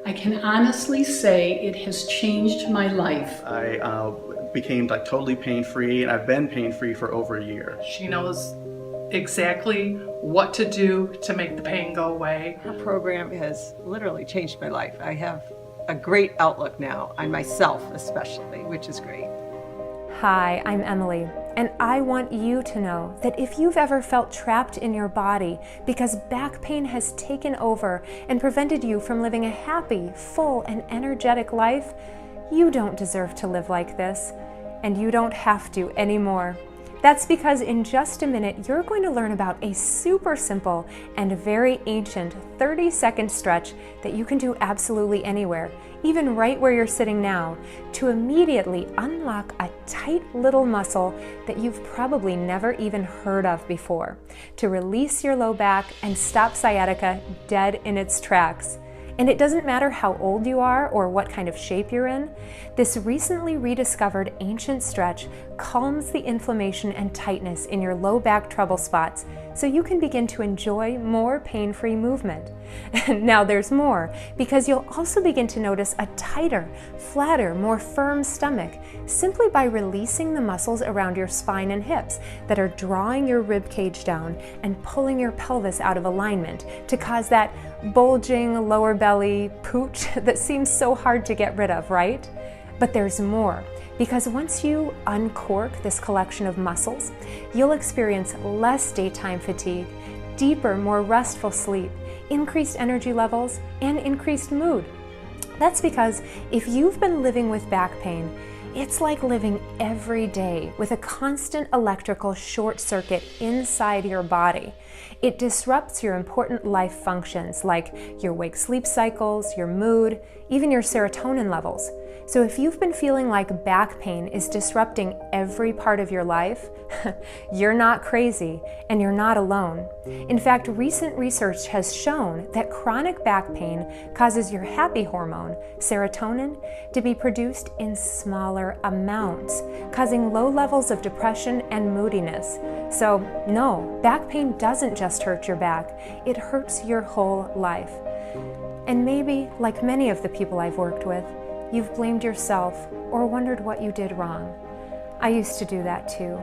I can honestly say it has changed my life. I became totally pain-free, and I've been pain-free for over a year. She knows exactly what to do to make the pain go away. Her program has literally changed my life. I have a great outlook now on myself especially, which is great. Hi, I'm Emily, and I want you to know that if you've ever felt trapped in your body because back pain has taken over and prevented you from living a happy, full, and energetic life, you don't deserve to live like this, and you don't have to anymore. That's because in just a minute, you're going to learn about a super simple and very ancient 30-second stretch that you can do absolutely anywhere, even right where you're sitting now, to immediately unlock a tight little muscle that you've probably never even heard of before, to release your low back and stop sciatica dead in its tracks. And it doesn't matter how old you are or what kind of shape you're in, this recently rediscovered ancient stretch calms the inflammation and tightness in your low back trouble spots so you can begin to enjoy more pain-free movement. Now there's more, because you'll also begin to notice a tighter, flatter, more firm stomach simply by releasing the muscles around your spine and hips that are drawing your rib cage down and pulling your pelvis out of alignment to cause that bulging lower belly pooch that seems so hard to get rid of, right? But there's more, because once you uncork this collection of muscles, you'll experience less daytime fatigue, deeper, more restful sleep, increased energy levels, and increased mood. That's because if you've been living with back pain, it's like living every day with a constant electrical short circuit inside your body. It disrupts your important life functions like your wake-sleep cycles, your mood, even your serotonin levels. So if you've been feeling like back pain is disrupting every part of your life, you're not crazy and you're not alone. In fact, recent research has shown that chronic back pain causes your happy hormone, serotonin, to be produced in smaller amounts, causing low levels of depression and moodiness. So no, back pain doesn't just hurt your back, it hurts your whole life. And maybe, like many of the people I've worked with, you've blamed yourself or wondered what you did wrong. I used to do that too.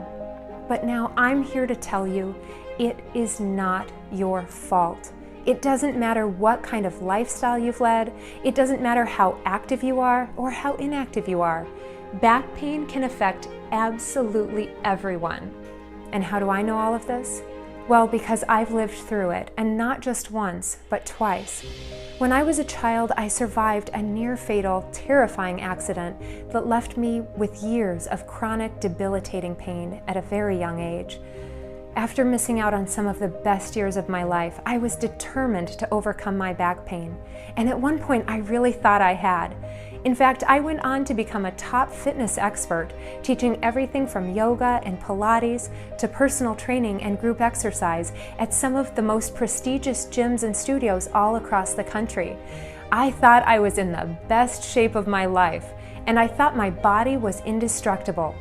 But now I'm here to tell you, it is not your fault. It doesn't matter what kind of lifestyle you've led. It doesn't matter how active you are or how inactive you are. Back pain can affect absolutely everyone. And how do I know all of this? Well, because I've lived through it, and not just once, but twice. When I was a child, I survived a near-fatal, terrifying accident that left me with years of chronic, debilitating pain at a very young age. After missing out on some of the best years of my life, I was determined to overcome my back pain, and at one point I really thought I had. In fact, I went on to become a top fitness expert, teaching everything from yoga and Pilates to personal training and group exercise at some of the most prestigious gyms and studios all across the country. I thought I was in the best shape of my life, and I thought my body was indestructible.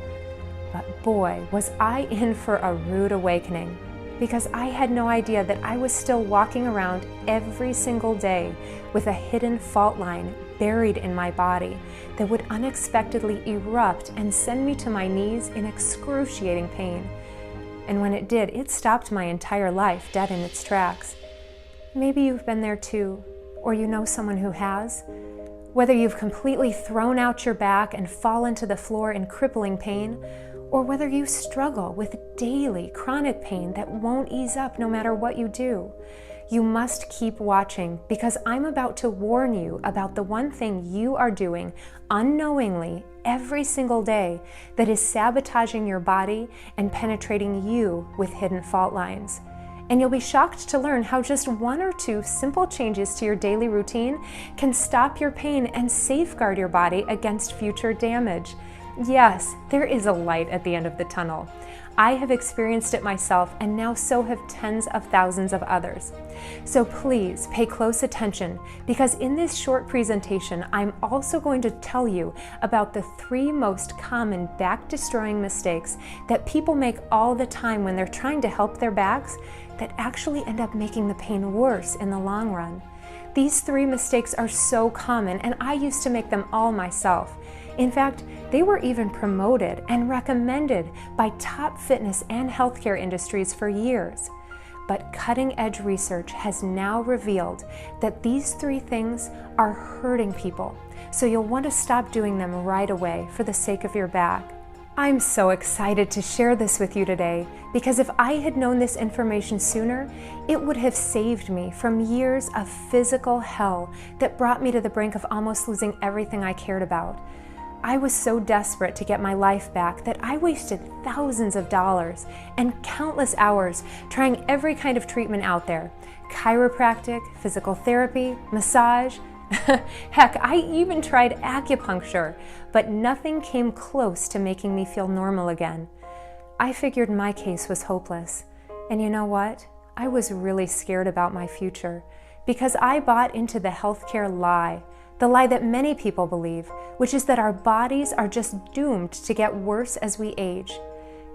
But boy, was I in for a rude awakening, because I had no idea that I was still walking around every single day with a hidden fault line buried in my body that would unexpectedly erupt and send me to my knees in excruciating pain. And when it did, it stopped my entire life dead in its tracks. Maybe you've been there too, or you know someone who has. Whether you've completely thrown out your back and fallen to the floor in crippling pain, or whether you struggle with daily chronic pain that won't ease up no matter what you do. You must keep watching, because I'm about to warn you about the one thing you are doing unknowingly every single day that is sabotaging your body and penetrating you with hidden fault lines. And you'll be shocked to learn how just one or two simple changes to your daily routine can stop your pain and safeguard your body against future damage. Yes, there is a light at the end of the tunnel. I have experienced it myself, and now so have tens of thousands of others. So please pay close attention, because in this short presentation, I'm also going to tell you about the 3 most common back-destroying mistakes that people make all the time when they're trying to help their backs that actually end up making the pain worse in the long run. These 3 mistakes are so common, and I used to make them all myself. In fact, they were even promoted and recommended by top fitness and healthcare industries for years. But cutting-edge research has now revealed that these 3 things are hurting people, so you'll want to stop doing them right away for the sake of your back. I'm so excited to share this with you today because if I had known this information sooner, it would have saved me from years of physical hell that brought me to the brink of almost losing everything I cared about. I was so desperate to get my life back that I wasted thousands of dollars and countless hours trying every kind of treatment out there. Chiropractic, physical therapy, massage. Heck, I even tried acupuncture, but nothing came close to making me feel normal again. I figured my case was hopeless. And you know what? I was really scared about my future because I bought into the healthcare lie. The lie that many people believe, which is that our bodies are just doomed to get worse as we age.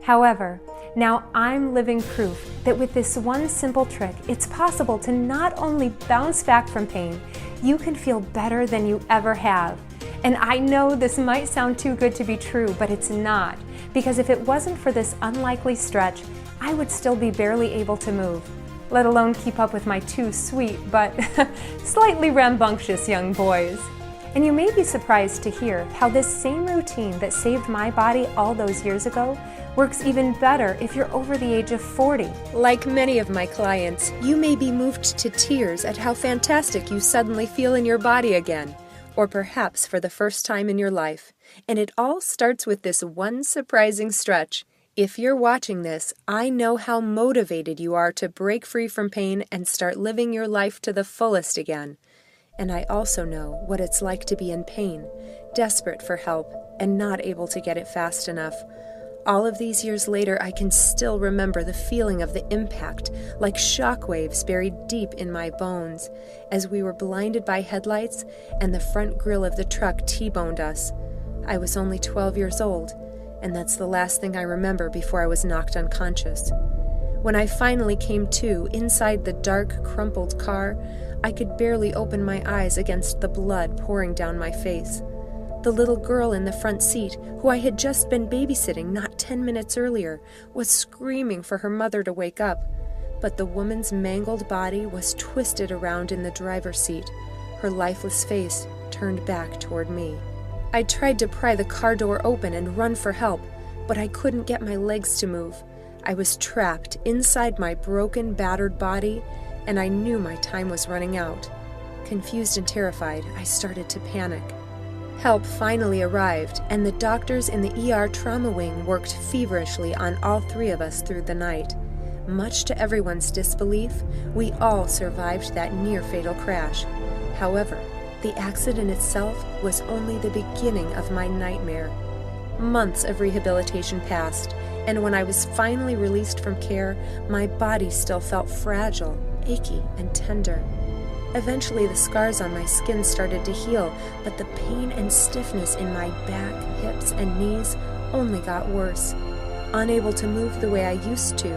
However, now I'm living proof that with this one simple trick, it's possible to not only bounce back from pain, you can feel better than you ever have. And I know this might sound too good to be true, but it's not, because if it wasn't for this unlikely stretch, I would still be barely able to move, let alone keep up with my 2 sweet but slightly rambunctious young boys. And you may be surprised to hear how this same routine that saved my body all those years ago works even better if you're over the age of 40. Like many of my clients, you may be moved to tears at how fantastic you suddenly feel in your body again, or perhaps for the first time in your life. And it all starts with this one surprising stretch. If you're watching this, I know how motivated you are to break free from pain and start living your life to the fullest again. And I also know what it's like to be in pain, desperate for help, and not able to get it fast enough. All of these years later, I can still remember the feeling of the impact, like shockwaves buried deep in my bones, as we were blinded by headlights and the front grille of the truck T-boned us. I was only 12 years old, and that's the last thing I remember before I was knocked unconscious. When I finally came to inside the dark, crumpled car, I could barely open my eyes against the blood pouring down my face. The little girl in the front seat, who I had just been babysitting not 10 minutes earlier, was screaming for her mother to wake up, but the woman's mangled body was twisted around in the driver's seat, her lifeless face turned back toward me. I tried to pry the car door open and run for help, but I couldn't get my legs to move. I was trapped inside my broken, battered body, and I knew my time was running out. Confused and terrified, I started to panic. Help finally arrived, and the doctors in the ER trauma wing worked feverishly on all 3 of us through the night. Much to everyone's disbelief, we all survived that near-fatal crash. However, the accident itself was only the beginning of my nightmare. Months of rehabilitation passed, and when I was finally released from care, my body still felt fragile, achy, and tender. Eventually, the scars on my skin started to heal, but the pain and stiffness in my back, hips, and knees only got worse. Unable to move the way I used to,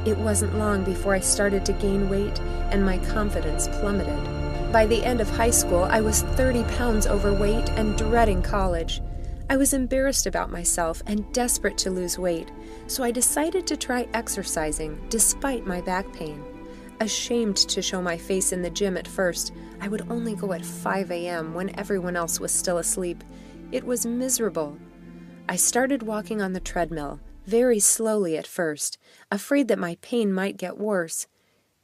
it wasn't long before I started to gain weight and my confidence plummeted. By the end of high school, I was 30 pounds overweight and dreading college. I was embarrassed about myself and desperate to lose weight, so I decided to try exercising despite my back pain. Ashamed to show my face in the gym at first, I would only go at 5 a.m. when everyone else was still asleep. It was miserable. I started walking on the treadmill, very slowly at first, afraid that my pain might get worse.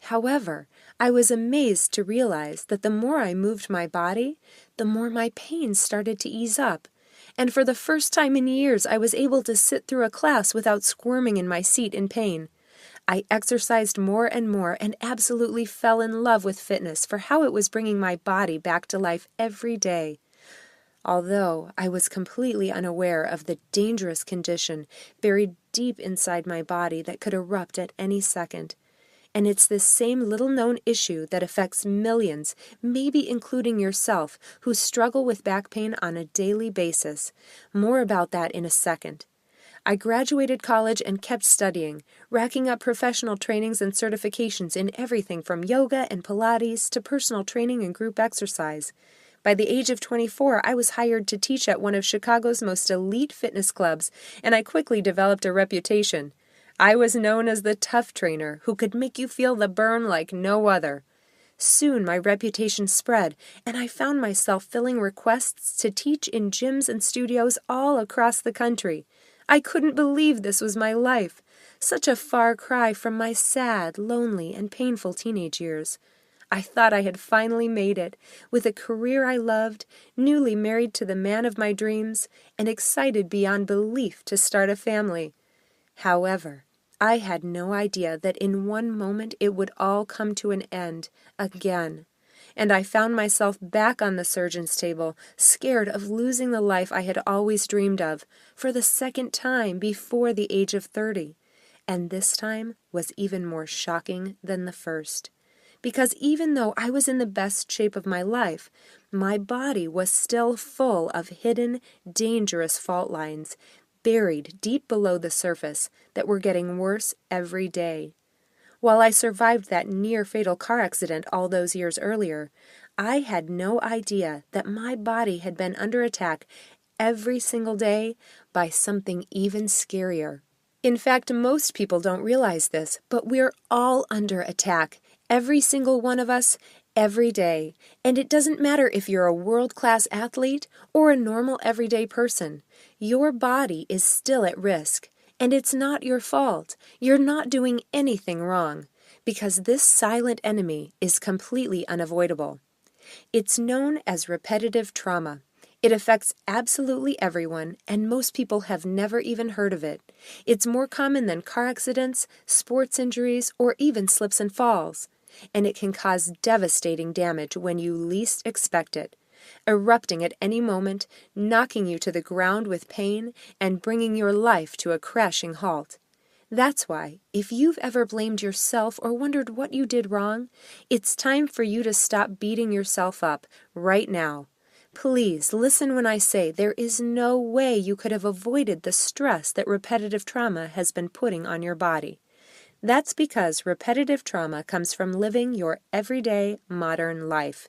However, I was amazed to realize that the more I moved my body, the more my pain started to ease up. And for the first time in years, I was able to sit through a class without squirming in my seat in pain. I exercised more and more and absolutely fell in love with fitness for how it was bringing my body back to life every day. Although I was completely unaware of the dangerous condition buried deep inside my body that could erupt at any second. And it's this same little-known issue that affects millions, maybe including yourself, who struggle with back pain on a daily basis. More about that in a second. I graduated college and kept studying, racking up professional trainings and certifications in everything from yoga and Pilates to personal training and group exercise. By the age of 24, I was hired to teach at one of Chicago's most elite fitness clubs, and I quickly developed a reputation. I was known as the tough trainer who could make you feel the burn like no other. Soon my reputation spread, and I found myself filling requests to teach in gyms and studios all across the country. I couldn't believe this was my life. Such a far cry from my sad, lonely, and painful teenage years. I thought I had finally made it, with a career I loved, newly married to the man of my dreams, and excited beyond belief to start a family. However, I had no idea that in one moment it would all come to an end, again. And I found myself back on the surgeon's table, scared of losing the life I had always dreamed of, for the second time before the age of 30. And this time was even more shocking than the first. Because even though I was in the best shape of my life, my body was still full of hidden, dangerous fault lines, buried deep below the surface, that were getting worse every day. While I survived that near-fatal car accident all those years earlier, I had no idea that my body had been under attack every single day by something even scarier. In fact, most people don't realize this, but we're all under attack, every single one of us, every day. And it doesn't matter if you're a world-class athlete or a normal everyday person. Your body is still at risk. And it's not your fault. You're not doing anything wrong, because this silent enemy is completely unavoidable. It's known as repetitive trauma. It affects absolutely everyone, and most people have never even heard of it. It's more common than car accidents, sports injuries, or even slips and falls. And it can cause devastating damage when you least expect it, erupting at any moment, knocking you to the ground with pain, and bringing your life to a crashing halt. That's why, if you've ever blamed yourself or wondered what you did wrong, it's time for you to stop beating yourself up right now. Please listen when I say there is no way you could have avoided the stress that repetitive trauma has been putting on your body. That's because repetitive trauma comes from living your everyday modern life.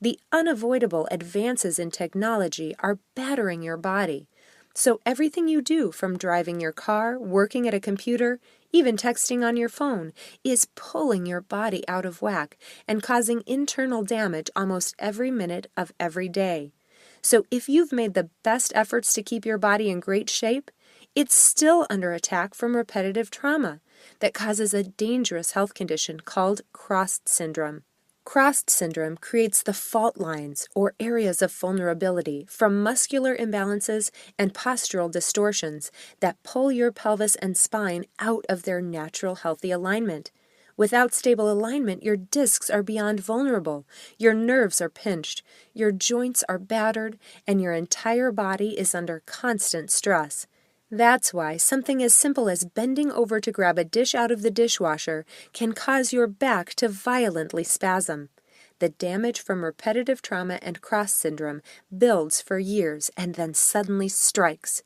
The unavoidable advances in technology are battering your body. So everything you do, from driving your car, working at a computer, even texting on your phone, is pulling your body out of whack and causing internal damage almost every minute of every day. So if you've made the best efforts to keep your body in great shape, it's still under attack from repetitive trauma that causes a dangerous health condition called Crossed syndrome. Crossed syndrome creates the fault lines, or areas of vulnerability, from muscular imbalances and postural distortions that pull your pelvis and spine out of their natural healthy alignment. Without stable alignment, your discs are beyond vulnerable, your nerves are pinched, your joints are battered, and your entire body is under constant stress. That's why something as simple as bending over to grab a dish out of the dishwasher can cause your back to violently spasm. The damage from repetitive trauma and cross syndrome builds for years and then suddenly strikes.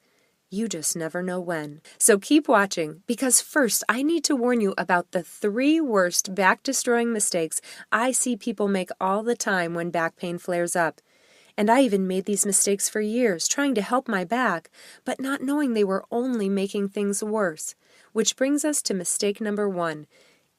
You just never know when. So keep watching, because first I need to warn you about the 3 worst back-destroying mistakes I see people make all the time when back pain flares up. And I even made these mistakes for years, trying to help my back, but not knowing they were only making things worse. Which brings us to mistake number 1,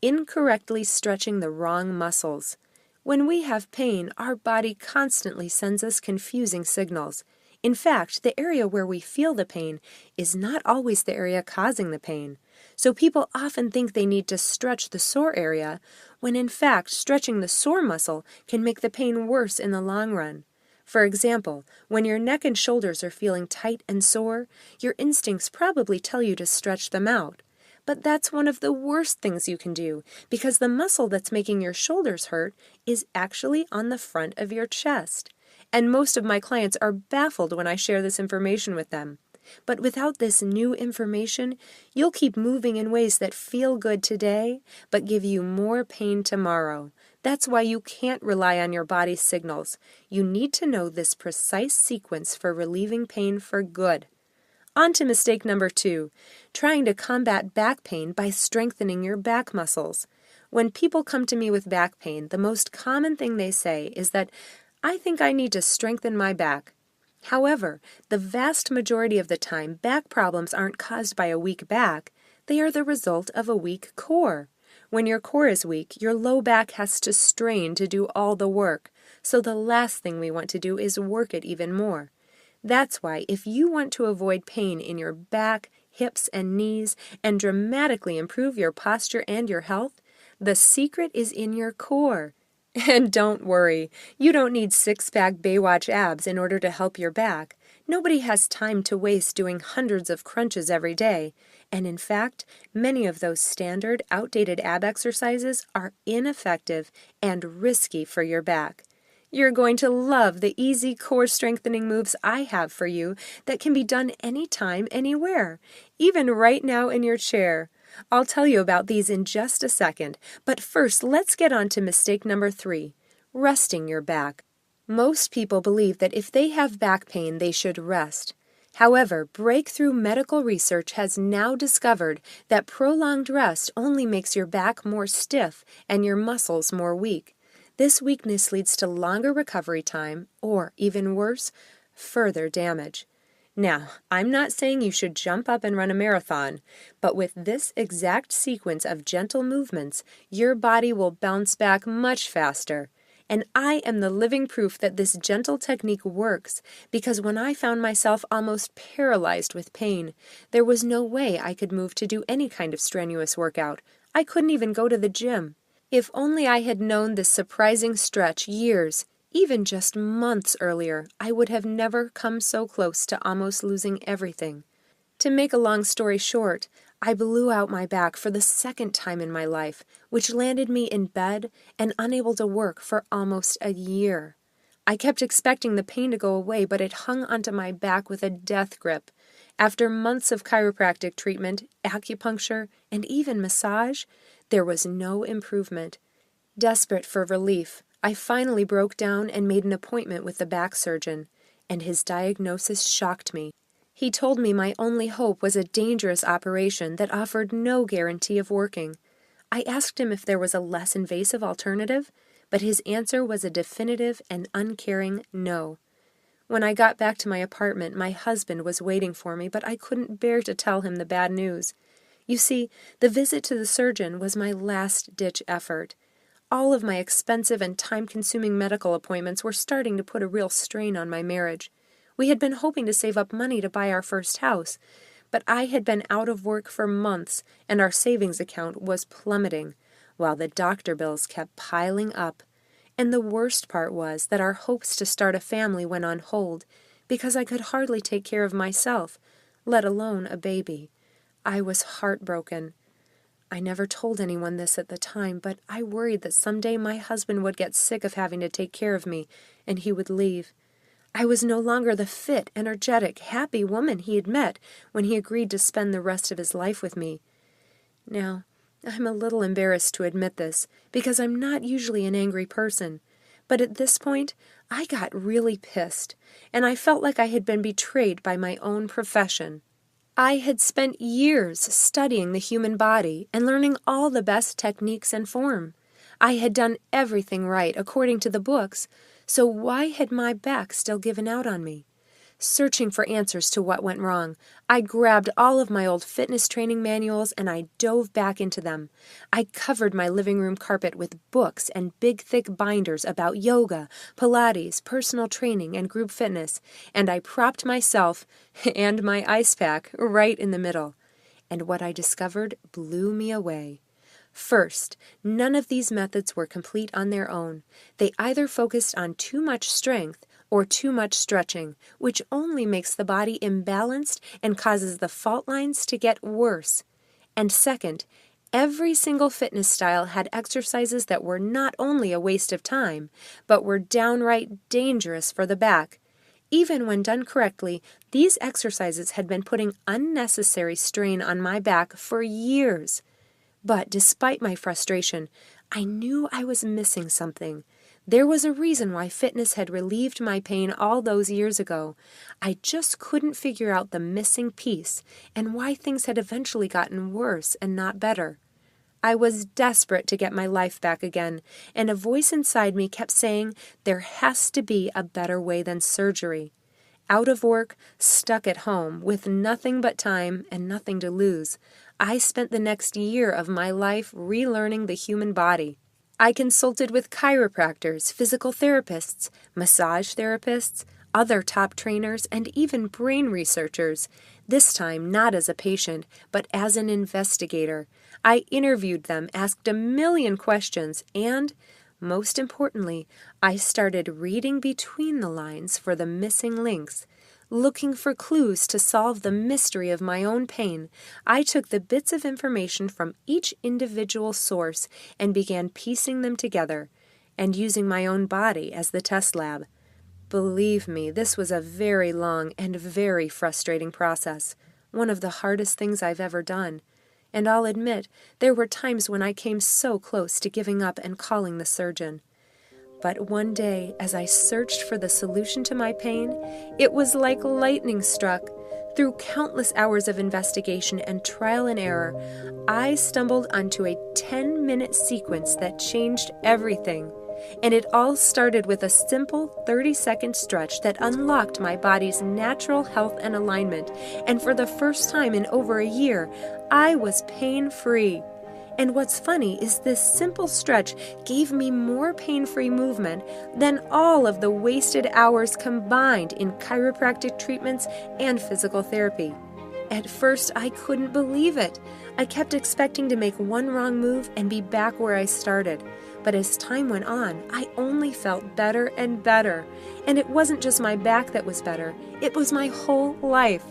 incorrectly stretching the wrong muscles. When we have pain, our body constantly sends us confusing signals. In fact, the area where we feel the pain is not always the area causing the pain. So people often think they need to stretch the sore area, when in fact stretching the sore muscle can make the pain worse in the long run. For example, when your neck and shoulders are feeling tight and sore, your instincts probably tell you to stretch them out. But that's one of the worst things you can do, because the muscle that's making your shoulders hurt is actually on the front of your chest. And most of my clients are baffled when I share this information with them. But without this new information, you'll keep moving in ways that feel good today, but give you more pain tomorrow. That's why you can't rely on your body's signals. You need to know this precise sequence for relieving pain for good. On to mistake number 2, trying to combat back pain by strengthening your back muscles. When people come to me with back pain, the most common thing they say is that, I think I need to strengthen my back. However, the vast majority of the time, back problems aren't caused by a weak back. They are the result of a weak core. When your core is weak, your low back has to strain to do all the work. So the last thing we want to do is work it even more. That's why if you want to avoid pain in your back, hips, and knees, and dramatically improve your posture and your health, the secret is in your core. And don't worry, you don't need six-pack Baywatch abs in order to help your back. Nobody has time to waste doing hundreds of crunches every day. And in fact, many of those standard, outdated ab exercises are ineffective and risky for your back. You're going to love the easy core strengthening moves I have for you that can be done anytime, anywhere, even right now in your chair. I'll tell you about these in just a second, but first let's get on to mistake number 3, resting your back. Most people believe that if they have back pain, they should rest. However, breakthrough medical research has now discovered that prolonged rest only makes your back more stiff and your muscles more weak. This weakness leads to longer recovery time, or, even worse, further damage. Now, I'm not saying you should jump up and run a marathon, but with this exact sequence of gentle movements, your body will bounce back much faster. And I am the living proof that this gentle technique works, because when I found myself almost paralyzed with pain, there was no way I could move to do any kind of strenuous workout. I couldn't even go to the gym. If only I had known this surprising stretch years, even just months earlier, I would have never come so close to almost losing everything. To make a long story short, I blew out my back for the second time in my life, which landed me in bed and unable to work for almost a year. I kept expecting the pain to go away, but it hung onto my back with a death grip. After months of chiropractic treatment, acupuncture, and even massage, there was no improvement. Desperate for relief, I finally broke down and made an appointment with the back surgeon, and his diagnosis shocked me. He told me my only hope was a dangerous operation that offered no guarantee of working. I asked him if there was a less invasive alternative, but his answer was a definitive and uncaring no. When I got back to my apartment, my husband was waiting for me, but I couldn't bear to tell him the bad news. You see, the visit to the surgeon was my last-ditch effort. All of my expensive and time-consuming medical appointments were starting to put a real strain on my marriage. We had been hoping to save up money to buy our first house, but I had been out of work for months, and our savings account was plummeting, while the doctor bills kept piling up. And the worst part was that our hopes to start a family went on hold, because I could hardly take care of myself, let alone a baby. I was heartbroken. I never told anyone this at the time, but I worried that someday my husband would get sick of having to take care of me, and he would leave. I was no longer the fit, energetic, happy woman he had met when he agreed to spend the rest of his life with me. Now, I'm a little embarrassed to admit this, because I'm not usually an angry person, but at this point, I got really pissed, and I felt like I had been betrayed by my own profession. I had spent years studying the human body and learning all the best techniques and form. I had done everything right according to the books, so why had my back still given out on me? Searching for answers to what went wrong, I grabbed all of my old fitness training manuals and I dove back into them. I covered my living room carpet with books and big thick binders about yoga, Pilates, personal training, and group fitness, and I propped myself and my ice pack right in the middle. And what I discovered blew me away. First, none of these methods were complete on their own. They either focused on too much strength or too much stretching, which only makes the body imbalanced and causes the fault lines to get worse. And second, every single fitness style had exercises that were not only a waste of time, but were downright dangerous for the back. Even when done correctly, these exercises had been putting unnecessary strain on my back for years. But despite my frustration, I knew I was missing something. There was a reason why fitness had relieved my pain all those years ago. I just couldn't figure out the missing piece and why things had eventually gotten worse and not better. I was desperate to get my life back again, and a voice inside me kept saying there has to be a better way than surgery. Out of work, stuck at home, with nothing but time and nothing to lose, I spent the next year of my life relearning the human body. I consulted with chiropractors, physical therapists, massage therapists, other top trainers, and even brain researchers, this time not as a patient, but as an investigator. I interviewed them, asked a million questions, and, most importantly, I started reading between the lines for the missing links. Looking for clues to solve the mystery of my own pain, I took the bits of information from each individual source and began piecing them together, and using my own body as the test lab. Believe me, this was a very long and very frustrating process, one of the hardest things I've ever done. And I'll admit, there were times when I came so close to giving up and calling the surgeon. But one day, as I searched for the solution to my pain, it was like lightning struck. Through countless hours of investigation and trial and error, I stumbled onto a 10-minute sequence that changed everything. And it all started with a simple 30-second stretch that unlocked my body's natural health and alignment. And for the first time in over a year, I was pain-free. And what's funny is this simple stretch gave me more pain-free movement than all of the wasted hours combined in chiropractic treatments and physical therapy. At first, I couldn't believe it. I kept expecting to make one wrong move and be back where I started. But as time went on, I only felt better and better. And it wasn't just my back that was better, it was my whole life.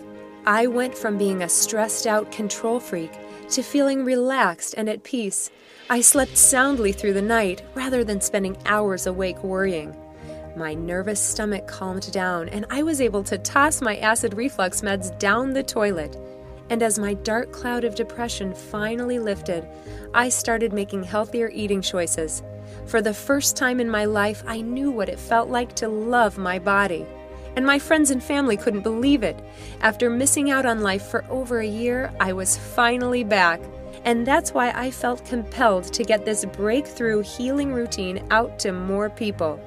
I went from being a stressed-out control freak to feeling relaxed and at peace. I slept soundly through the night rather than spending hours awake worrying. My nervous stomach calmed down, and I was able to toss my acid reflux meds down the toilet. And as my dark cloud of depression finally lifted, I started making healthier eating choices. For the first time in my life, I knew what it felt like to love my body. And my friends and family couldn't believe it. After missing out on life for over a year, I was finally back. And that's why I felt compelled to get this breakthrough healing routine out to more people.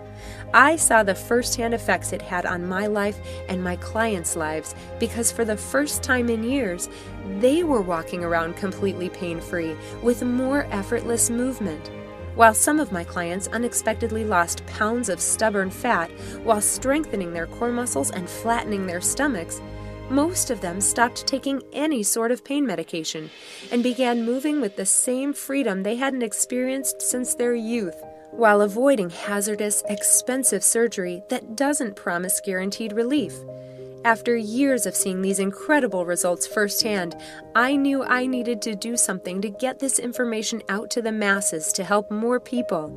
I saw the firsthand effects it had on my life and my clients' lives because for the first time in years, they were walking around completely pain-free with more effortless movement. While some of my clients unexpectedly lost pounds of stubborn fat while strengthening their core muscles and flattening their stomachs, most of them stopped taking any sort of pain medication and began moving with the same freedom they hadn't experienced since their youth, while avoiding hazardous, expensive surgery that doesn't promise guaranteed relief. After years of seeing these incredible results firsthand, I knew I needed to do something to get this information out to the masses to help more people.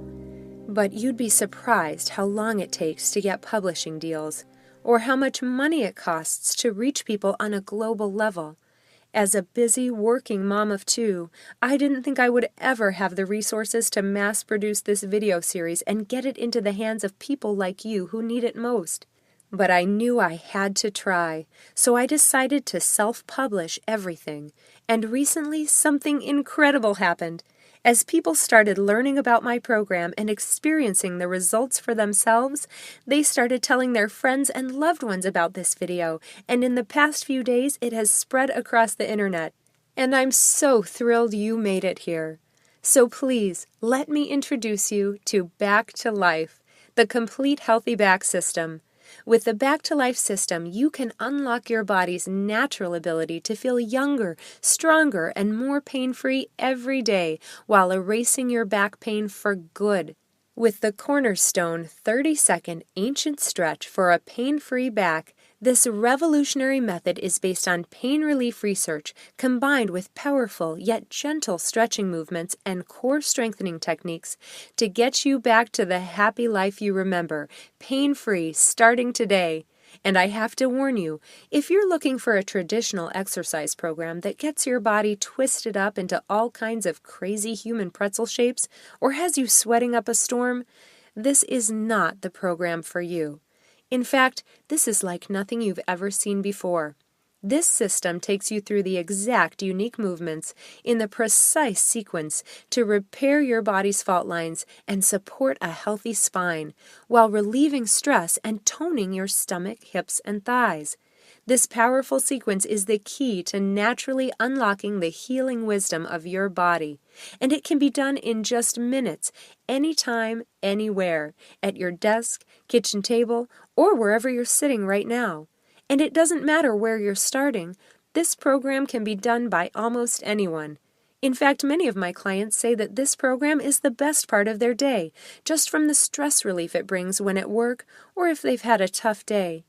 But you'd be surprised how long it takes to get publishing deals, or how much money it costs to reach people on a global level. As a busy working mom of two, I didn't think I would ever have the resources to mass produce this video series and get it into the hands of people like you who need it most. But I knew I had to try, so I decided to self-publish everything. And recently, something incredible happened. As people started learning about my program and experiencing the results for themselves, they started telling their friends and loved ones about this video, and in the past few days, it has spread across the internet. And I'm so thrilled you made it here. So please, let me introduce you to Back to Life, the complete healthy back system. With the Back to Life system, you can unlock your body's natural ability to feel younger, stronger, and more pain-free every day while erasing your back pain for good. With the cornerstone 30-second ancient stretch for a pain-free back, this revolutionary method is based on pain relief research combined with powerful yet gentle stretching movements and core strengthening techniques to get you back to the happy life you remember, pain-free, starting today. And I have to warn you, if you're looking for a traditional exercise program that gets your body twisted up into all kinds of crazy human pretzel shapes or has you sweating up a storm, this is not the program for you. In fact, this is like nothing you've ever seen before. This system takes you through the exact unique movements in the precise sequence to repair your body's fault lines and support a healthy spine, while relieving stress and toning your stomach, hips, and thighs. This powerful sequence is the key to naturally unlocking the healing wisdom of your body, and it can be done in just minutes, anytime, anywhere, at your desk, kitchen table, or wherever you're sitting right now. And it doesn't matter where you're starting. This program can be done by almost anyone. In fact, many of my clients say that this program is the best part of their day, just from the stress relief it brings when at work or if they've had a tough day.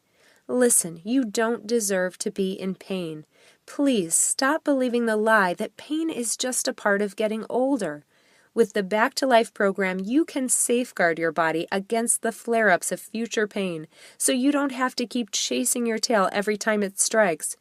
Listen, you don't deserve to be in pain. Please stop believing the lie that pain is just a part of getting older. With the Back to Life program, you can safeguard your body against the flare-ups of future pain, so you don't have to keep chasing your tail every time it strikes.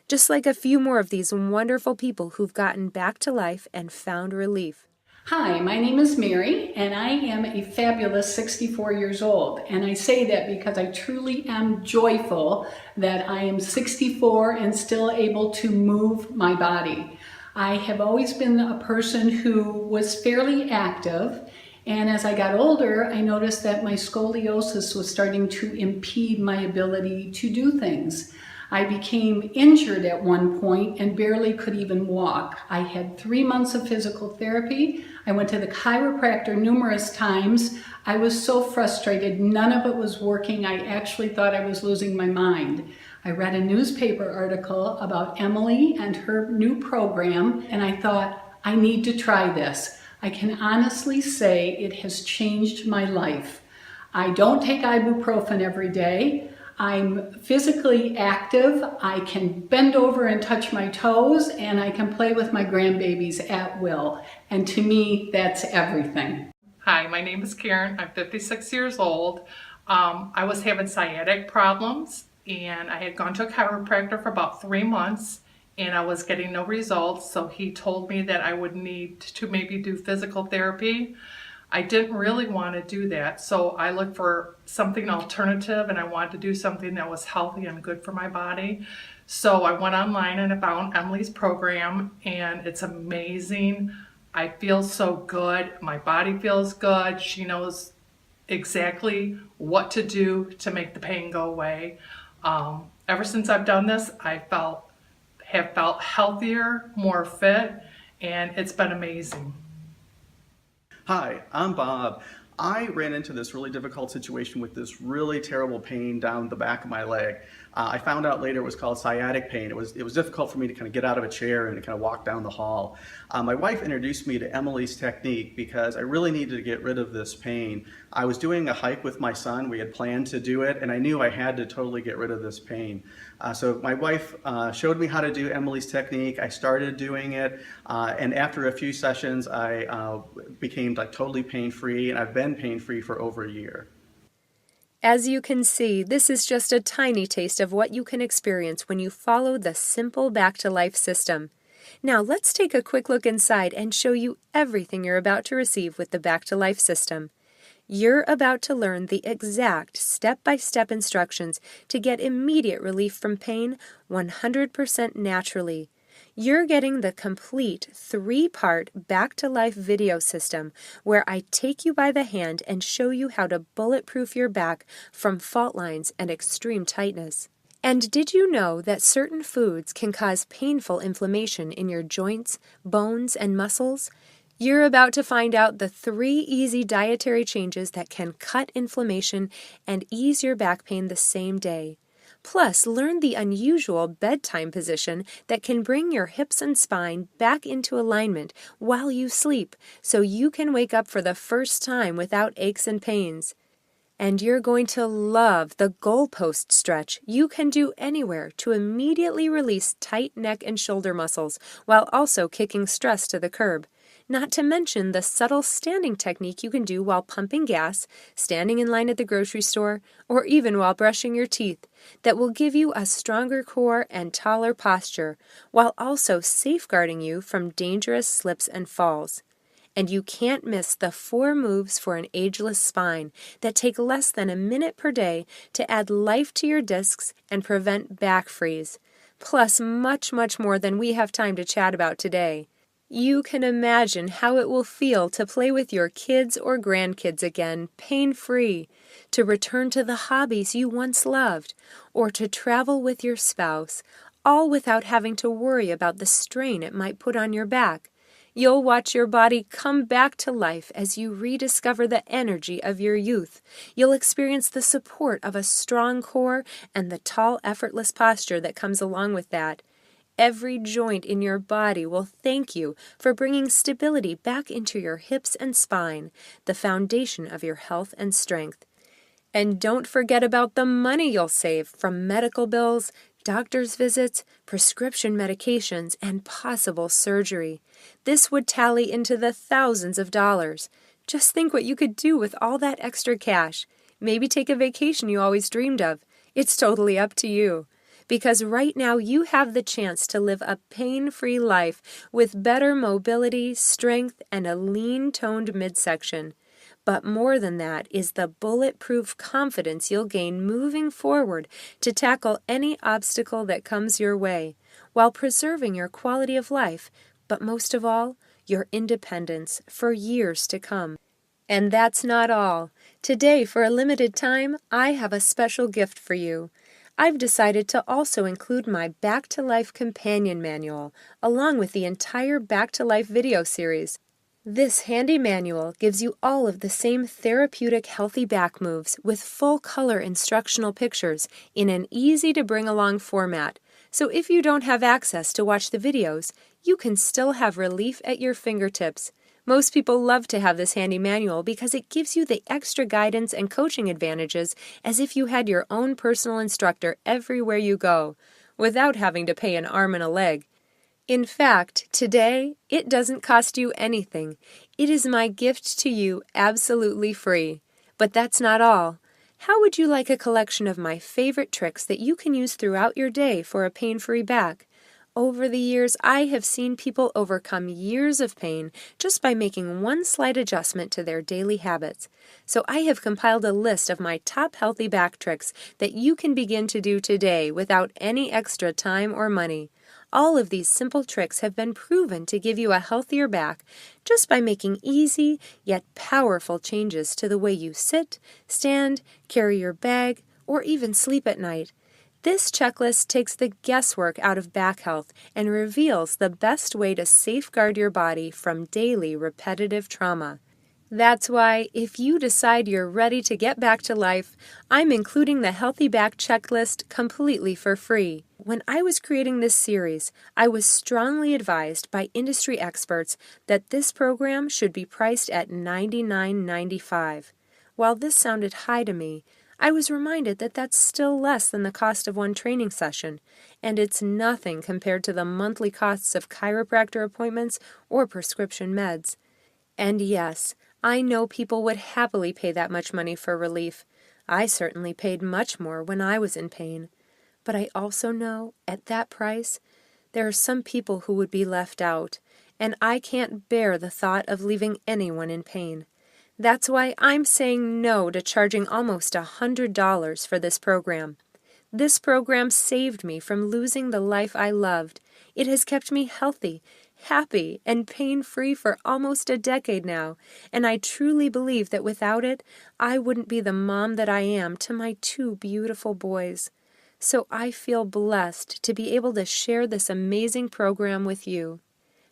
Just like a few more of these wonderful people who've gotten back to life and found relief. Hi, my name is Mary, and I am a fabulous 64 years old. And I say that because I truly am joyful that I am 64 and still able to move my body. I have always been a person who was fairly active, and as I got older, I noticed that my scoliosis was starting to impede my ability to do things. I became injured at one point and barely could even walk. I had 3 months of physical therapy. I went to the chiropractor numerous times. I was so frustrated. None of it was working. I actually thought I was losing my mind. I read a newspaper article about Emily and her new program, and I thought, I need to try this. I can honestly say it has changed my life. I don't take ibuprofen every day. I'm physically active. I can bend over and touch my toes, and I can play with my grandbabies at will. And to me, that's everything. Hi, my name is Karen. I'm 56 years old. I was having sciatic problems, and I had gone to a chiropractor for about 3 months, and I was getting no results. So he told me that I would need to maybe do physical therapy. I didn't really want to do that, so I looked for something alternative, and I wanted to do something that was healthy and good for my body. So I went online and I found Emily's program, and it's amazing. I feel so good. My body feels good. She knows exactly what to do to make the pain go away. Ever since I've done this, have felt healthier, more fit, and it's been amazing. Hi, I'm Bob. I ran into this really difficult situation with this really terrible pain down the back of my leg. I found out later it was called sciatic pain. It was difficult for me to kind of get out of a chair and to kind of walk down the hall. My wife introduced me to Emily's technique because I really needed to get rid of this pain. I was doing a hike with my son. We had planned to do it, and I knew I had to totally get rid of this pain. So my wife showed me how to do Emily's technique. I started doing it, and after a few sessions, I became like totally pain-free, and I've been pain-free for over a year. As you can see, this is just a tiny taste of what you can experience when you follow the simple Back to Life system. Now let's take a quick look inside and show you everything you're about to receive with the Back to Life system. You're about to learn the exact step-by-step instructions to get immediate relief from pain 100% naturally. You're getting the complete 3-part Back to Life video system where I take you by the hand and show you how to bulletproof your back from fault lines and extreme tightness. And did you know that certain foods can cause painful inflammation in your joints, bones, and muscles? You're about to find out the 3 easy dietary changes that can cut inflammation and ease your back pain the same day. Plus, learn the unusual bedtime position that can bring your hips and spine back into alignment while you sleep, so you can wake up for the first time without aches and pains. And you're going to love the goalpost stretch you can do anywhere to immediately release tight neck and shoulder muscles while also kicking stress to the curb. Not to mention the subtle standing technique you can do while pumping gas, standing in line at the grocery store, or even while brushing your teeth that will give you a stronger core and taller posture while also safeguarding you from dangerous slips and falls. And you can't miss the 4 moves for an ageless spine that take less than a minute per day to add life to your discs and prevent back freeze. Plus much, much more than we have time to chat about today. You can imagine how it will feel to play with your kids or grandkids again, pain-free, to return to the hobbies you once loved, or to travel with your spouse, all without having to worry about the strain it might put on your back. You'll watch your body come back to life as you rediscover the energy of your youth. You'll experience the support of a strong core and the tall, effortless posture that comes along with that. Every joint in your body will thank you for bringing stability back into your hips and spine, the foundation of your health and strength. And don't forget about the money you'll save from medical bills, doctor's visits, prescription medications, and possible surgery. This would tally into the thousands of dollars. Just think what you could do with all that extra cash. Maybe take a vacation you always dreamed of. It's totally up to you. Because right now you have the chance to live a pain-free life with better mobility, strength, and a lean-toned midsection. But more than that is the bulletproof confidence you'll gain moving forward to tackle any obstacle that comes your way, while preserving your quality of life, but most of all, your independence for years to come. And that's not all. Today, for a limited time, I have a special gift for you. I've decided to also include my Back to Life companion manual, along with the entire Back to Life video series. This handy manual gives you all of the same therapeutic healthy back moves with full color instructional pictures in an easy-to-bring-along format. So if you don't have access to watch the videos, you can still have relief at your fingertips. Most people love to have this handy manual because it gives you the extra guidance and coaching advantages as if you had your own personal instructor everywhere you go, without having to pay an arm and a leg. In fact, today, it doesn't cost you anything. It is my gift to you absolutely free. But that's not all. How would you like a collection of my favorite tricks that you can use throughout your day for a pain-free back? Over the years, I have seen people overcome years of pain just by making one slight adjustment to their daily habits. So I have compiled a list of my top healthy back tricks that you can begin to do today without any extra time or money. All of these simple tricks have been proven to give you a healthier back just by making easy yet powerful changes to the way you sit, stand, carry your bag, or even sleep at night. This checklist takes the guesswork out of back health and reveals the best way to safeguard your body from daily repetitive trauma. That's why, if you decide you're ready to get back to life, I'm including the Healthy Back Checklist completely for free. When I was creating this series, I was strongly advised by industry experts that this program should be priced at $99.95. While this sounded high to me, I was reminded that that's still less than the cost of one training session, and it's nothing compared to the monthly costs of chiropractor appointments or prescription meds. And yes, I know people would happily pay that much money for relief. I certainly paid much more when I was in pain. But I also know, at that price, there are some people who would be left out, and I can't bear the thought of leaving anyone in pain. That's why I'm saying no to charging almost $100 for this program. This program saved me from losing the life I loved. It has kept me healthy, happy, and pain-free for almost a decade now, and I truly believe that without it, I wouldn't be the mom that I am to my 2 beautiful boys. So I feel blessed to be able to share this amazing program with you.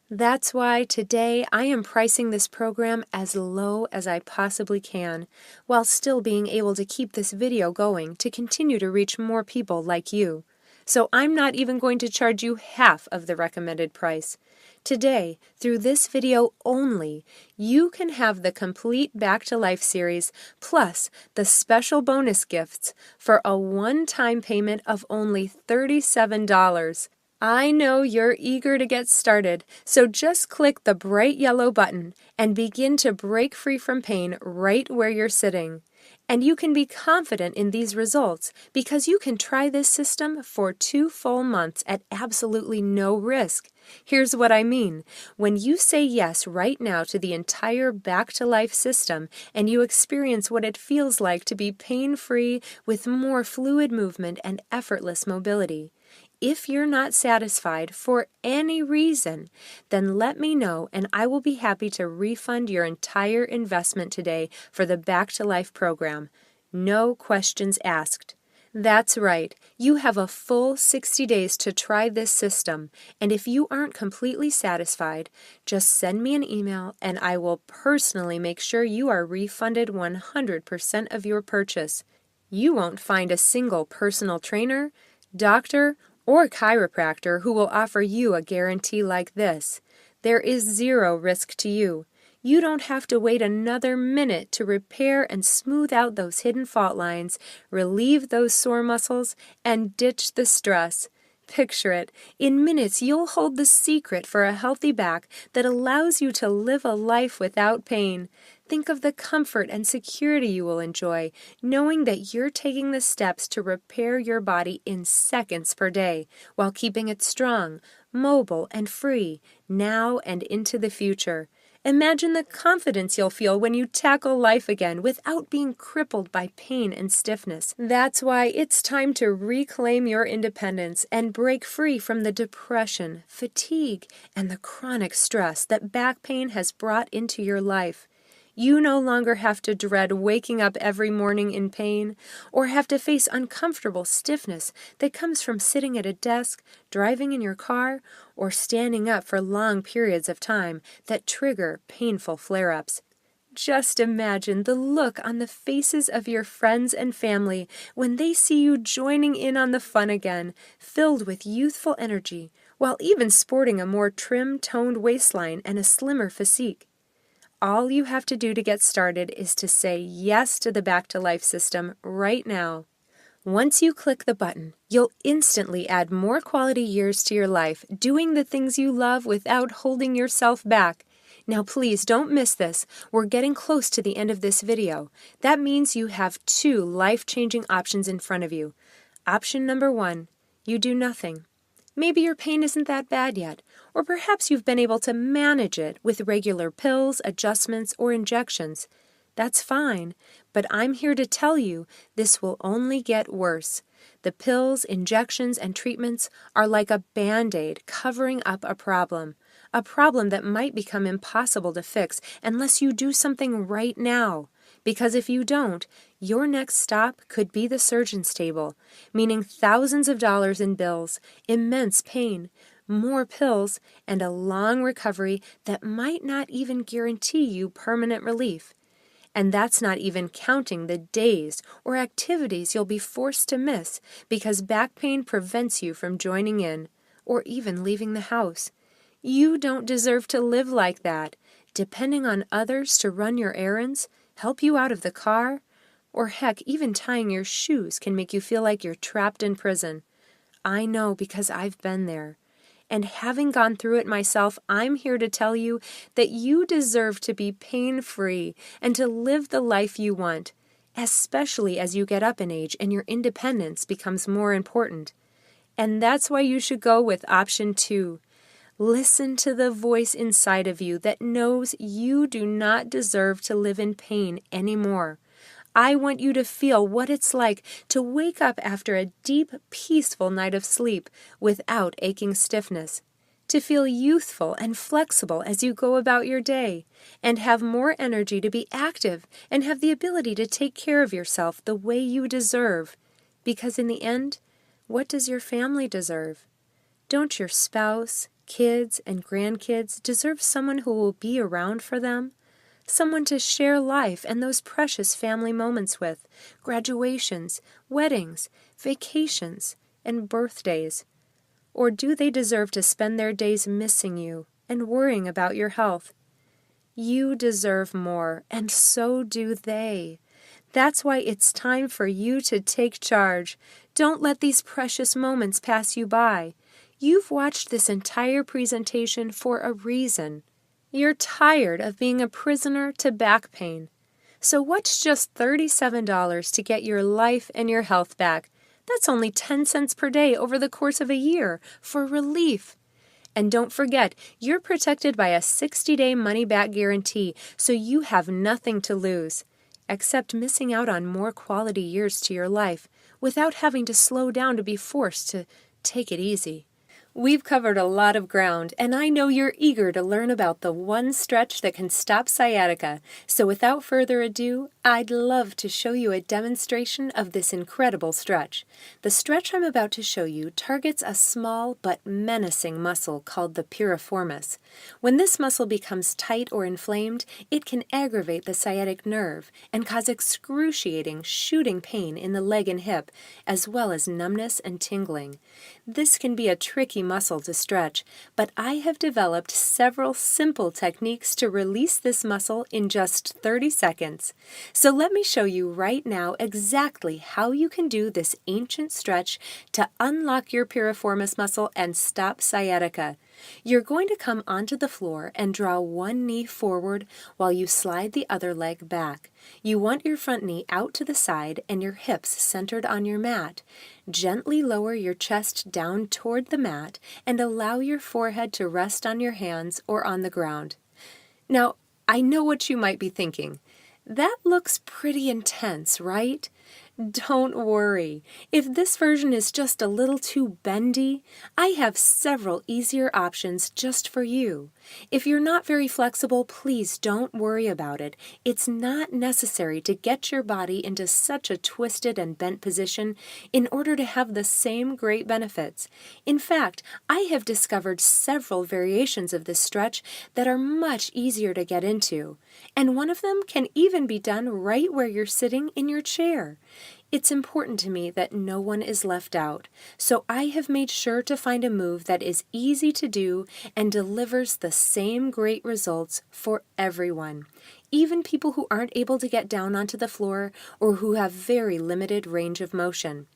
That's why today I am pricing this program as low as I possibly can, while still being able to keep this video going to continue to reach more people like you. So I'm not even going to charge you half of the recommended price. Today, through this video only, you can have the complete Back to Life series plus the special bonus gifts for a one-time payment of only $37. I know you're eager to get started, so just click the bright yellow button and begin to break free from pain right where you're sitting. And you can be confident in these results because you can try this system for 2 full months at absolutely no risk. Here's what I mean. When you say yes right now to the entire Back to Life system and you experience what it feels like to be pain-free with more fluid movement and effortless mobility. If you're not satisfied for any reason, then let me know and I will be happy to refund your entire investment today for the Back to Life program. No questions asked. That's right, you have a full 60 days to try this system, and if you aren't completely satisfied, just send me an email and I will personally make sure you are refunded 100% of your purchase. You won't find a single personal trainer, doctor, or chiropractor who will offer you a guarantee like this. There is zero risk to you. You don't have to wait another minute to repair and smooth out those hidden fault lines, relieve those sore muscles, and ditch the stress. Picture it. In minutes, you'll hold the secret for a healthy back that allows you to live a life without pain. Think of the comfort and security you will enjoy, knowing that you're taking the steps to repair your body in seconds per day, while keeping it strong, mobile, and free, now and into the future. Imagine the confidence you'll feel when you tackle life again without being crippled by pain and stiffness. That's why it's time to reclaim your independence and break free from the depression, fatigue, and the chronic stress that back pain has brought into your life. You no longer have to dread waking up every morning in pain or have to face uncomfortable stiffness that comes from sitting at a desk, driving in your car, or standing up for long periods of time that trigger painful flare-ups. Just imagine the look on the faces of your friends and family when they see you joining in on the fun again, filled with youthful energy, while even sporting a more trim-toned waistline and a slimmer physique. All you have to do to get started is to say yes to the Back to Life system right now. Once you click the button, you'll instantly add more quality years to your life, doing the things you love without holding yourself back. Now please don't miss this. We're getting close to the end of this video. That means you have 2 life-changing options in front of you. Option number 1, you do nothing. Maybe your pain isn't that bad yet, or perhaps you've been able to manage it with regular pills, adjustments, or injections. That's fine, but I'm here to tell you this will only get worse. The pills, injections, and treatments are like a Band-Aid covering up a problem that might become impossible to fix unless you do something right now. Because if you don't, your next stop could be the surgeon's table, meaning thousands of dollars in bills, immense pain, more pills, and a long recovery that might not even guarantee you permanent relief. And that's not even counting the days or activities you'll be forced to miss because back pain prevents you from joining in or even leaving the house. You don't deserve to live like that, depending on others to run your errands, help you out of the car, or heck, even tying your shoes can make you feel like you're trapped in prison. I know because I've been there. And having gone through it myself, I'm here to tell you that you deserve to be pain-free and to live the life you want, especially as you get up in age and your independence becomes more important. And that's why you should go with option 2. Listen to the voice inside of you that knows you do not deserve to live in pain anymore. I want you to feel what it's like to wake up after a deep, peaceful night of sleep without aching stiffness, to feel youthful and flexible as you go about your day, and have more energy to be active and have the ability to take care of yourself the way you deserve. Because in the end, what does your family deserve? Don't your spouse, kids, and grandkids deserve someone who will be around for them? Someone to share life and those precious family moments with, graduations, weddings, vacations, and birthdays? Or do they deserve to spend their days missing you and worrying about your health? You deserve more, and so do they. That's why it's time for you to take charge. Don't let these precious moments pass you by. You've watched this entire presentation for a reason. You're tired of being a prisoner to back pain. So what's just $37 to get your life and your health back? That's only 10 cents per day over the course of a year for relief. And don't forget, you're protected by a 60-day money-back guarantee, so you have nothing to lose, except missing out on more quality years to your life without having to slow down to be forced to take it easy. We've covered a lot of ground, and I know you're eager to learn about the one stretch that can stop sciatica. So without further ado, I'd love to show you a demonstration of this incredible stretch. The stretch I'm about to show you targets a small but menacing muscle called the piriformis. When this muscle becomes tight or inflamed, it can aggravate the sciatic nerve and cause excruciating shooting pain in the leg and hip, as well as numbness and tingling. This can be a tricky muscle to stretch, but I have developed several simple techniques to release this muscle in just 30 seconds. So let me show you right now exactly how you can do this ancient stretch to unlock your piriformis muscle and stop sciatica. You're going to come onto the floor and draw one knee forward while you slide the other leg back. You want your front knee out to the side and your hips centered on your mat. Gently lower your chest down toward the mat and allow your forehead to rest on your hands or on the ground. Now, I know what you might be thinking. That looks pretty intense, right? Don't worry. If this version is just a little too bendy, I have several easier options just for you. If you're not very flexible, please don't worry about it. It's not necessary to get your body into such a twisted and bent position in order to have the same great benefits. In fact, I have discovered several variations of this stretch that are much easier to get into, and one of them can even be done right where you're sitting in your chair. It's important to me that no one is left out, so I have made sure to find a move that is easy to do and delivers the same great results for everyone, even people who aren't able to get down onto the floor or who have very limited range of motion.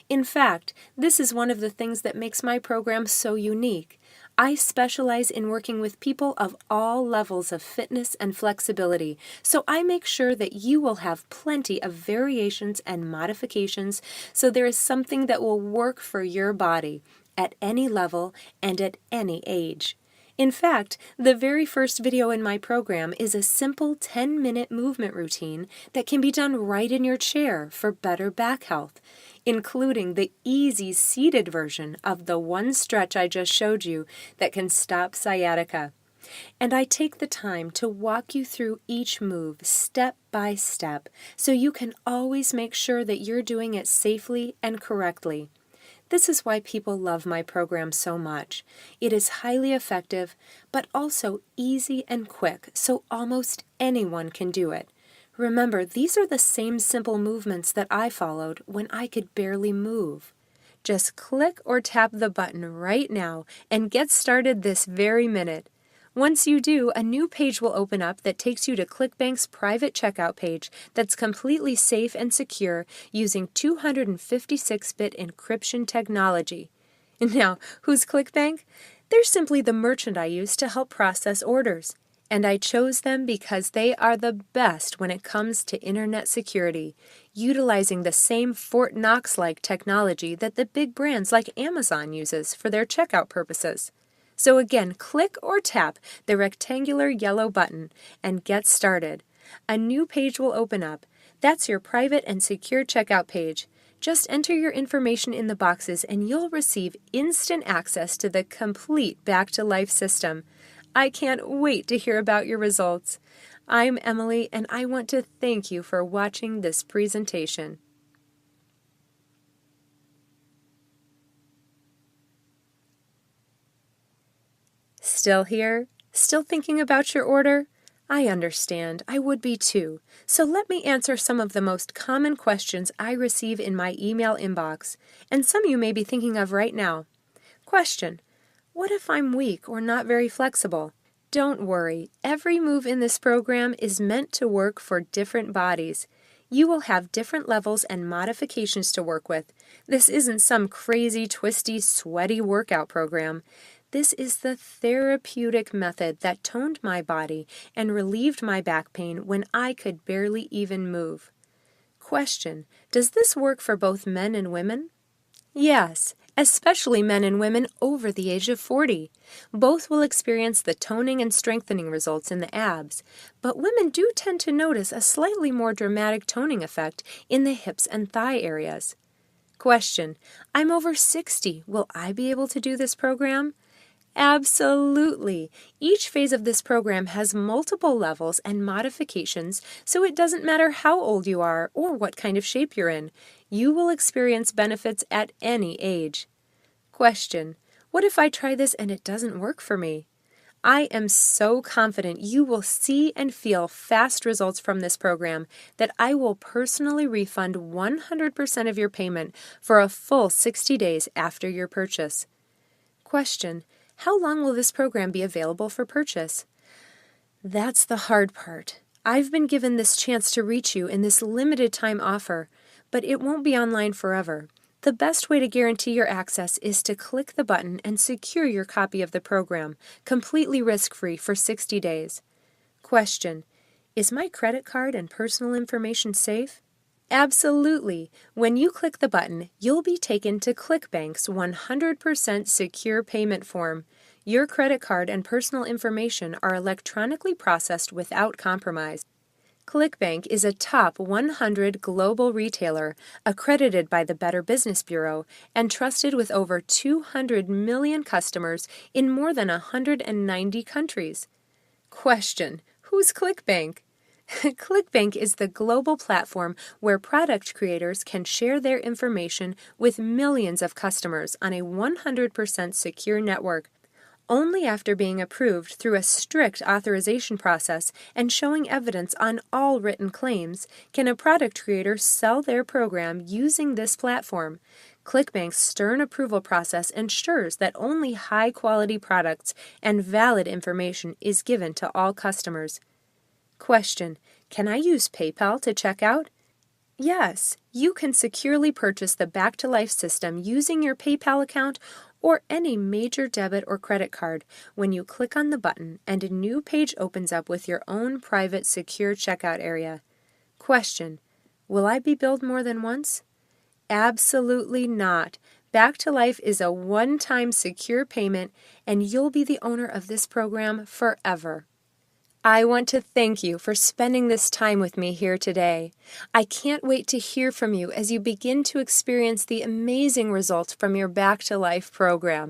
In fact, this is one of the things that makes my program so unique. I specialize in working with people of all levels of fitness and flexibility, so I make sure that you will have plenty of variations and modifications so there is something that will work for your body at any level and at any age. In fact, the very first video in my program is a simple 10-minute movement routine that can be done right in your chair for better back health, including the easy seated version of the one stretch I just showed you that can stop sciatica. And I take the time to walk you through each move step by step so you can always make sure that you're doing it safely and correctly. This is why people love my program so much. It is highly effective, but also easy and quick, so almost anyone can do it. Remember, these are the same simple movements that I followed when I could barely move. Just click or tap the button right now and get started this very minute. Once you do, a new page will open up that takes you to ClickBank's private checkout page that's completely safe and secure using 256-bit encryption technology. Now, who's ClickBank? They're simply the merchant I use to help process orders. And I chose them because they are the best when it comes to internet security, utilizing the same Fort Knox-like technology that the big brands like Amazon uses for their checkout purposes. So again, click or tap the rectangular yellow button and get started. A new page will open up. That's your private and secure checkout page. Just enter your information in the boxes and you'll receive instant access to the complete Back to Life system. I can't wait to hear about your results. I'm Emily, and I want to thank you for watching this presentation. Still here? Still thinking about your order? I understand. I would be too. So let me answer some of the most common questions I receive in my email inbox, and some you may be thinking of right now. Question: what if I'm weak or not very flexible? Don't worry. Every move in this program is meant to work for different bodies. You will have different levels and modifications to work with. This isn't some crazy, twisty, sweaty workout program. This is the therapeutic method that toned my body and relieved my back pain when I could barely even move. Question: does this work for both men and women? Yes, especially men and women over the age of 40. Both will experience the toning and strengthening results in the abs, but women do tend to notice a slightly more dramatic toning effect in the hips and thigh areas. Question: I'm over 60. Will I be able to do this program? Absolutely. Each phase of this program has multiple levels and modifications, so it doesn't matter how old you are or what kind of shape you're in. You will experience benefits at any age. Question: what if I try this and it doesn't work for me? I am so confident you will see and feel fast results from this program that I will personally refund 100% of your payment for a full 60 days after your purchase. Question: how long will this program be available for purchase? That's the hard part. I've been given this chance to reach you in this limited time offer, but it won't be online forever. The best way to guarantee your access is to click the button and secure your copy of the program, completely risk-free for 60 days. Question: is my credit card and personal information safe? Absolutely. When you click the button, you'll be taken to ClickBank's 100% secure payment form. Your credit card and personal information are electronically processed without compromise. ClickBank is a top 100 global retailer accredited by the Better Business Bureau and trusted with over 200 million customers in more than 190 countries. Question: who's ClickBank? ClickBank is the global platform where product creators can share their information with millions of customers on a 100% secure network. Only after being approved through a strict authorization process and showing evidence on all written claims can a product creator sell their program using this platform. ClickBank's stern approval process ensures that only high-quality products and valid information is given to all customers. Question: can I use PayPal to check out? Yes, you can securely purchase the Back to Life system using your PayPal account or any major debit or credit card when you click on the button and a new page opens up with your own private secure checkout area. Question: will I be billed more than once? Absolutely not. Back to Life is a one-time secure payment and you'll be the owner of this program forever. I want to thank you for spending this time with me here today. I can't wait to hear from you as you begin to experience the amazing results from your Back to Life program.